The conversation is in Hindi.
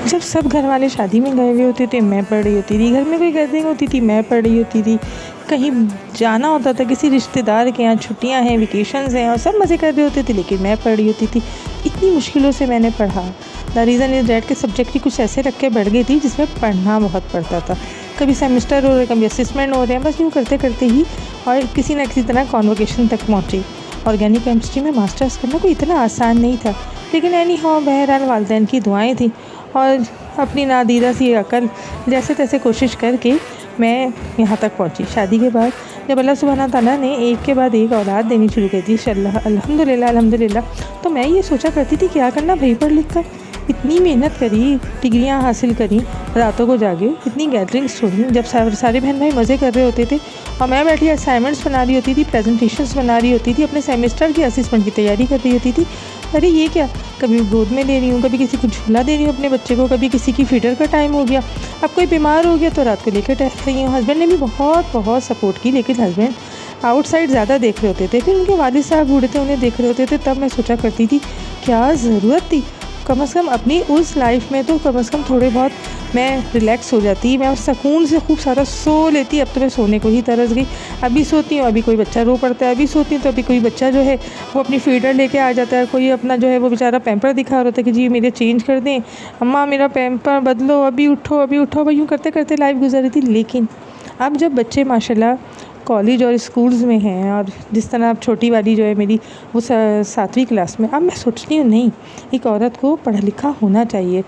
जब सब घर वाले शादी में गए हुए होते थे मैं पढ़ रही होती थी, घर में कोई गैदरिंग होती थी मैं पढ़ रही होती थी, कहीं जाना होता था किसी रिश्तेदार के यहाँ, छुट्टियाँ हैं, वेकेशंस हैं और सब मज़े कर रहे होते थे, लेकिन मैं पढ़ रही होती थी। इतनी मुश्किलों से मैंने पढ़ा। द रीज़न इज़ डैट के सब्जेक्ट ही कुछ ऐसे रख के बढ़ गई थी जिसमें पढ़ना बहुत पड़ता था। कभी सेमेस्टर हो रहे, कभी असिस्मेंट हो रहे हैं, बस यूँ करते करते ही और किसी न किसी तरह कॉन्वोकेशन तक पहुँची। ऑर्गेनिक केमिस्ट्री में मास्टर्स करना कोई इतना आसान नहीं था, लेकिन एनी हाउ बहरहाल वालिदैन की दुआएं थी और अपनी नादीदा सी अकल जैसे तैसे कोशिश करके मैं यहाँ तक पहुँची। शादी के बाद जब अल्लाह सुब्हाना ताला ने एक के बाद एक औलाद देनी शुरू कर दी, अल्हम्दुलिल्लाह अल्हम्दुलिल्लाह, तो मैं ये सोचा करती थी क्या करना भाई पढ़ लिख कर। इतनी मेहनत करी, डिग्रियाँ हासिल करी, रातों को जागे, इतनी गैदरिंग्स छोड़ी, जब सारे बहन भाई मज़े कर रहे होते थे और मैं बैठी असाइनमेंट्स बना रही होती थी, प्रेजेंटेशंस बना रही होती थी, अपने सेमेस्टर की असिस्मेंट की तैयारी कर रही होती थी। अरे ये क्या, कभी गोद में ले रही हूँ, कभी किसी को झूला दे रही हूँ अपने बच्चे को, कभी किसी की फीडर का टाइम हो गया, अब कोई बीमार हो गया तो रात को लेकर टहल रही हूँ। हस्बैंड ने भी बहुत बहुत सपोर्ट की, लेकिन हस्बैंड आउटसाइड ज़्यादा देख रहे होते थे, फिर उनके वालिद साहब बूढ़े थे, उन्हें देख रहे होते थे। तब मैं सोचा करती थी क्या ज़रूरत थी, कम से कम अपनी उस लाइफ में तो कम से कम थोड़े बहुत मैं रिलैक्स हो जाती, मैं उस सुकून से खूब सारा सो लेती। अब तो मैं सोने को ही तरस गई। अभी सोती हूँ, अभी कोई बच्चा रो पड़ता है, अभी सोती हूँ तो अभी कोई बच्चा जो है वो अपनी फीडर लेके आ जाता है, कोई अपना जो है वो बेचारा पैम्पर दिखा रहा होता है कि जी मेरे चेंज कर दें, अम्मा मेरा पैम्पर बदलो, अभी उठो अभी उठो। भाई यूँ करते करते लाइफ गुजर रही थी। लेकिन अब जब बच्चे माशाल्लाह कॉलेज और स्कूल्स में हैं और जिस तरह अब छोटी वाली जो है मेरी वो 7वीं क्लास में, अब मैं सोचती हूँ नहीं, एक औरत को पढ़ा लिखा होना चाहिए।